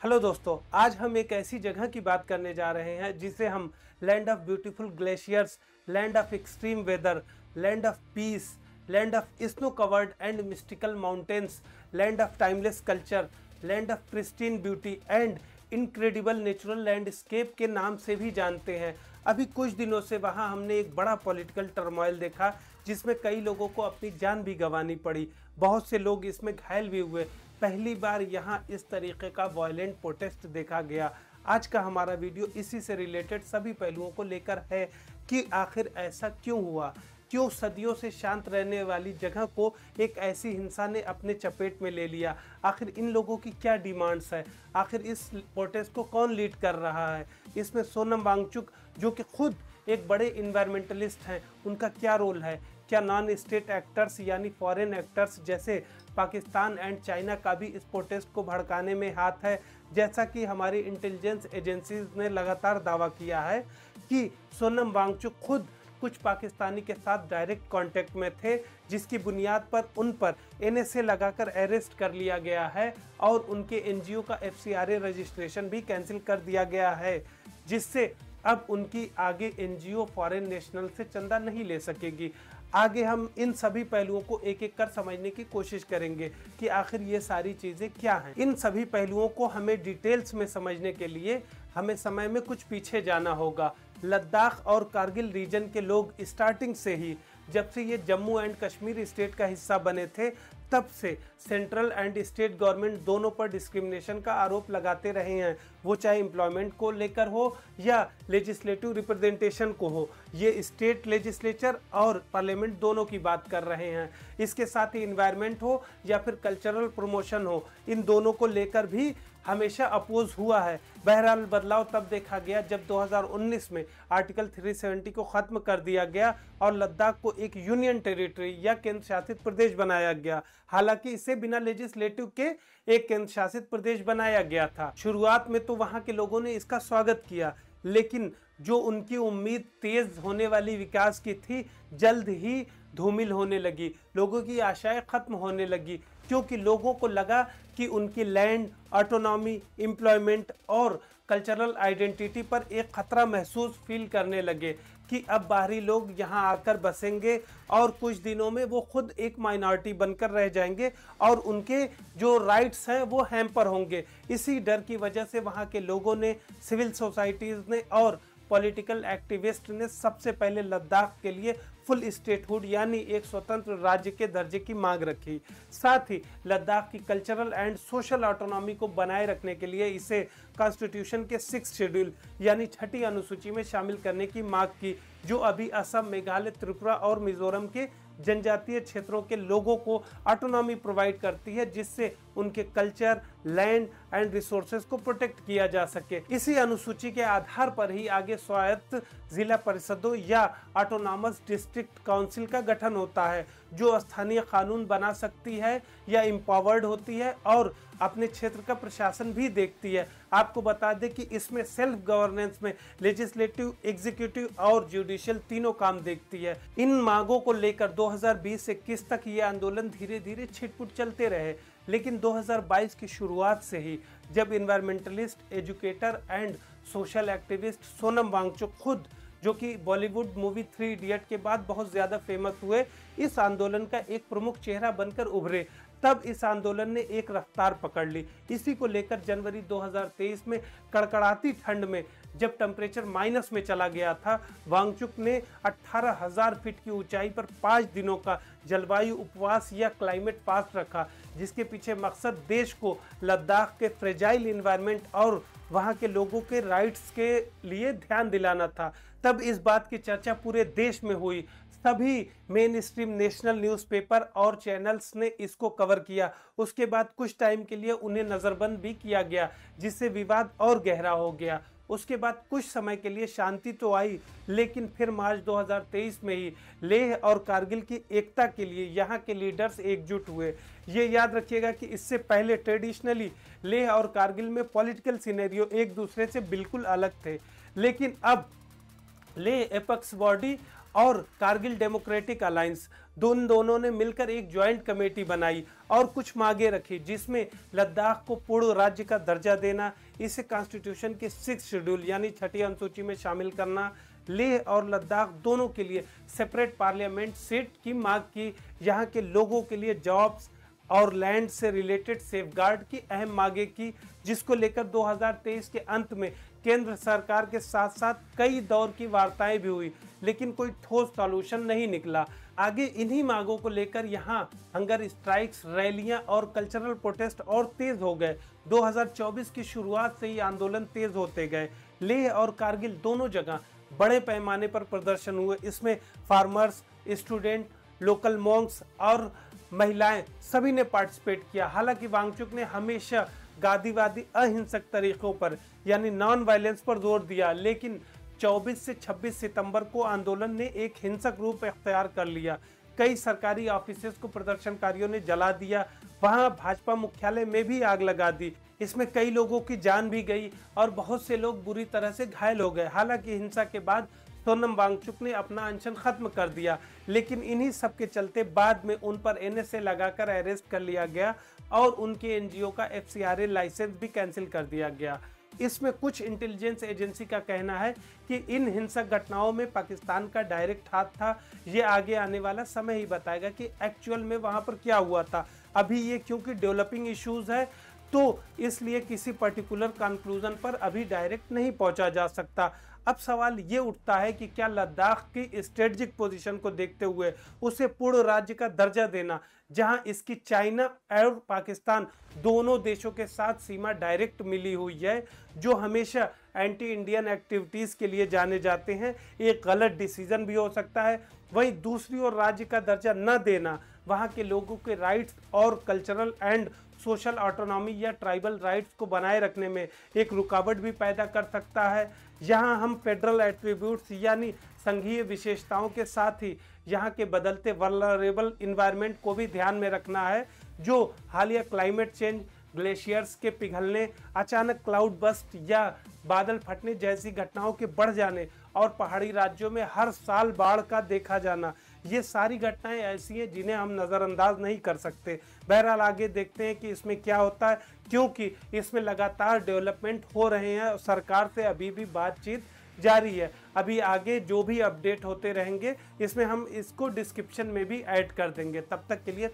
Hello दोस्तों, आज हम एक ऐसी जगह की बात करने जा रहे हैं जिसे हम land of beautiful glaciers, land of extreme weather, land of peace, land of snow covered and mystical mountains, land of timeless culture, land of pristine beauty and incredible natural landscape के नाम से भी जानते हैं। अभी कुछ दिनों से वहां हमने एक बड़ा पॉलिटिकल टर्मोइल देखा जिसमें कई लोगों को अपनी जान भी गंवानी पड़ी, बहुत से लोग इसमें घायल भी हुए। पहली बार यहां इस तरीके का वायलेंट प्रोटेस्ट देखा गया। आज का हमारा वीडियो इसी से रिलेटेड सभी पहलुओं को लेकर है कि आखिर ऐसा क्यों हुआ, क्यों सदियों से शांत रहने वाली जगह को एक ऐसी हिंसा ने अपने चपेट में ले लिया। आखिर इन लोगों की क्या डिमांड्स है, आखिर इस प्रोटेस्ट को कौन लीड कर रहा है, इसमें सोनम वांगचुक जो कि खुद एक बड़े इन्वायरमेंटलिस्ट हैं, उनका क्या रोल है, क्या नॉन स्टेट एक्टर्स यानी फॉरेन एक्टर्स जैसे पाकिस्तान एंड चाइना का भी इस प्रोटेस्ट को भड़काने में हाथ है। जैसा कि हमारी इंटेलिजेंस एजेंसीज ने लगातार दावा किया है कि सोनम वांगचुक खुद कुछ पाकिस्तानी के साथ डायरेक्ट कांटेक्ट में थे, जिसकी बुनियाद पर उन पर एनएसए लगाकर अरेस्ट कर लिया गया है और उनके एनजीओ का एफसीआरए रजिस्ट्रेशन भी कैंसिल कर दिया गया है, जिससे अब उनकी आगे एनजीओ फॉरेन नेशनल से चंदा नहीं ले सकेगी। आगे हम इन सभी पहलुओं को एक एक कर समझने की कोशिश करेंगे कि आखिर ये सारी चीज़ें क्या हैं। इन सभी पहलुओं को हमें डिटेल्स में समझने के लिए हमें समय में कुछ पीछे जाना होगा। लद्दाख और कारगिल रीजन के लोग स्टार्टिंग से ही, जब से ये जम्मू एंड कश्मीर स्टेट का हिस्सा बने थे, तब से सेंट्रल एंड स्टेट गवर्नमेंट दोनों पर डिस्क्रिमिनेशन का आरोप लगाते रहे हैं, वो चाहे एम्प्लॉयमेंट को लेकर हो या लेजिस्लेटिव रिप्रेजेंटेशन को हो। ये स्टेट लेजिस्लेचर और पार्लियामेंट दोनों की बात कर रहे हैं। इसके साथ ही इन्वायरमेंट हो या फिर कल्चरल प्रमोशन हो, इन दोनों को लेकर भी हमेशा अपोज हुआ है। बहरहाल बदलाव तब देखा गया जब 2019 में आर्टिकल 370 को ख़त्म कर दिया गया और लद्दाख को एक यूनियन टेरिटरी या केंद्र शासित प्रदेश बनाया गया। हालांकि इसे बिना लेजिस्लेटिव के एक केंद्र शासित प्रदेश बनाया गया था। शुरुआत में तो वहां के लोगों ने इसका स्वागत किया, लेकिन जो उनकी उम्मीद तेज होने वाली विकास की थी, जल्द ही धूमिल होने लगी। लोगों की आशाएं खत्म होने लगी, क्योंकि लोगों को लगा कि उनकी लैंड, ऑटोनॉमी, एम्प्लॉयमेंट और कल्चरल आइडेंटिटी पर एक खतरा महसूस फील करने लगे कि अब बाहरी लोग यहाँ आकर बसेंगे और कुछ दिनों में वो खुद एक माइनॉरिटी बनकर रह जाएंगे और उनके जो राइट्स हैं वो हैम्पर होंगे। इसी डर की वजह से वहाँ के लोगों ने, सिविल सोसाइटीज़ ने और पॉलिटिकल एक्टिविस्ट ने सबसे पहले लद्दाख के लिए फुल स्टेटहुड यानी एक स्वतंत्र राज्य के दर्जे की मांग रखी। साथ ही लद्दाख की कल्चरल एंड सोशल ऑटोनॉमी को बनाए रखने के लिए इसे कॉन्स्टिट्यूशन के 6th शेड्यूल यानी 6ठी अनुसूची में शामिल करने की मांग की, जो अभी असम, मेघालय, त्रिपुरा और मिजोरम के जनजातीय क्षेत्रों के लोगों को ऑटोनॉमी प्रोवाइड करती है, जिससे उनके कल्चर, लैंड एंड रिसोर्सेज को प्रोटेक्ट किया जा सके। इसी अनुसूची के आधार पर ही आगे स्वायत्त जिला परिषदों या ऑटोनॉमस डिस्ट्रिक्ट काउंसिल का गठन होता है, जो स्थानीय कानून बना सकती है या एम्पावर्ड होती है और अपने क्षेत्र का प्रशासन भी देखती है। आपको बता दें कि इसमें सेल्फ गवर्नेंस में लेजिस्लेटिव, एग्जीक्यूटिव और जुडिशियल तीनों काम देखती है। इन मांगों को लेकर 2020 से 21 तक ये आंदोलन धीरे धीरे छिटपुट चलते रहे, लेकिन 2022 की शुरुआत से ही जब environmentalist, educator and social activist Sonam Wangchuk खुद, जो कि बॉलीवुड मूवी 3 इडियट के बाद बहुत ज़्यादा फेमस हुए, इस आंदोलन का एक प्रमुख चेहरा बनकर उभरे, तब इस आंदोलन ने एक रफ्तार पकड़ ली। इसी को लेकर जनवरी 2023 में कड़कड़ाती ठंड में जब टेम्परेचर माइनस में चला गया था, वांगचुक ने 18,000 फीट की ऊंचाई पर 5 दिनों का जलवायु उपवास या क्लाइमेट फास्ट रखा, जिसके पीछे मकसद देश को लद्दाख के फ्रेजाइल इन्वायरमेंट और वहाँ के लोगों के राइट्स के लिए ध्यान दिलाना था। तब इस बात की चर्चा पूरे देश में हुई। सभी मेन स्ट्रीम नेशनल न्यूज़पेपर और चैनल्स ने इसको कवर किया। उसके बाद कुछ टाइम के लिए उन्हें नज़रबंद भी किया गया, जिससे विवाद और गहरा हो गया। उसके बाद कुछ समय के लिए शांति तो आई, लेकिन फिर मार्च 2023 में ही लेह और कारगिल की एकता के लिए यहाँ के लीडर्स एकजुट हुए। ये याद रखिएगा कि इससे पहले ट्रेडिशनली लेह और कारगिल में पॉलिटिकल सिनेरियो एक दूसरे से बिल्कुल अलग थे, लेकिन अब लेह एपेक्स बॉडी और कारगिल डेमोक्रेटिक अलायंस दोनों ने मिलकर एक ज्वाइंट कमेटी बनाई और कुछ मांगे रखी, जिसमें लद्दाख को पूर्ण राज्य का दर्जा देना, इसे कॉन्स्टिट्यूशन के 6 शेड्यूल यानी 6ठी अनुसूची में शामिल करना, लेह और लद्दाख दोनों के लिए सेपरेट पार्लियामेंट सीट की मांग की, यहाँ के लोगों के लिए जॉब्स और लैंड से रिलेटेड सेफगार्ड की अहम मांगे की, जिसको लेकर 2023 के अंत में केंद्र सरकार के साथ साथ कई दौर की वार्ताएं भी हुई, लेकिन कोई ठोस सॉल्यूशन नहीं निकला। आगे इन्हीं मांगों को लेकर यहाँ हंगर स्ट्राइक्स, रैलियां और कल्चरल प्रोटेस्ट और तेज हो गए। 2024 की शुरुआत से ही आंदोलन तेज होते गए। लेह और कारगिल दोनों जगह बड़े पैमाने पर प्रदर्शन हुए। इसमें फार्मर्स, स्टूडेंट, लोकल मॉन्क्स और महिलाएं सभी ने पार्टिसिपेट किया। हालांकि वांगचुक ने हमेशा गांधीवादी अहिंसक तरीकों पर यानी नॉन वायलेंस पर जोर दिया, लेकिन 24 से 26 सितंबर को आंदोलन ने एक हिंसक रूप अख्तियार कर लिया। कई सरकारी ऑफिसेस को प्रदर्शनकारियों ने जला दिया, वहां भाजपा मुख्यालय में भी आग लगा दी। इसमें कई लोगों की जान भी गई और बहुत से लोग बुरी तरह से घायल हो गए। हालांकि हिंसा के बाद सोनम वांगचुक ने अपना अनशन खत्म कर दिया, लेकिन इन्हीं सब के चलते बाद में उन पर NSA लगाकर अरेस्ट कर लिया गया और उनके NGO का FCRA लाइसेंस भी कैंसिल कर दिया गया। इसमें कुछ इंटेलिजेंस एजेंसी का कहना है कि इन हिंसक घटनाओं में पाकिस्तान का डायरेक्ट हाथ था। ये आगे आने वाला समय ही बताएगा कि एक्चुअल में वहां पर क्या हुआ था। अभी ये क्योंकि डेवलपिंग इश्यूज है, तो इसलिए किसी पर्टिकुलर कंक्लूजन पर अभी डायरेक्ट नहीं पहुंचा जा सकता। अब सवाल ये उठता है कि क्या लद्दाख की स्ट्रेटेजिक पोजीशन को देखते हुए उसे पूर्ण राज्य का दर्जा देना, जहां इसकी चाइना और पाकिस्तान दोनों देशों के साथ सीमा डायरेक्ट मिली हुई है, जो हमेशा एंटी इंडियन एक्टिविटीज के लिए जाने जाते हैं, एक गलत डिसीजन भी हो सकता है। वहीं दूसरी ओर राज्य का दर्जा न देना वहां के लोगों के राइट्स और कल्चरल एंड सोशल ऑटोनॉमी या ट्राइबल राइट्स को बनाए रखने में एक रुकावट भी पैदा कर सकता है। यहाँ हम फेडरल एट्रीब्यूट्स यानी संघीय विशेषताओं के साथ ही यहाँ के बदलते वल्नरेबल इन्वायरमेंट को भी ध्यान में रखना है, जो हालिया क्लाइमेट चेंज, ग्लेशियर्स के पिघलने, अचानक क्लाउड बस्ट या बादल फटने जैसी घटनाओं के बढ़ जाने और पहाड़ी राज्यों में हर साल बाढ़ का देखा जाना, ये सारी घटनाएं ऐसी हैं जिन्हें हम नज़रअंदाज नहीं कर सकते। बहरहाल आगे देखते हैं कि इसमें क्या होता है, क्योंकि इसमें लगातार डेवलपमेंट हो रहे हैं और सरकार से अभी भी बातचीत जारी है। अभी आगे जो भी अपडेट होते रहेंगे इसमें हम इसको डिस्क्रिप्शन में भी ऐड कर देंगे। तब तक के लिए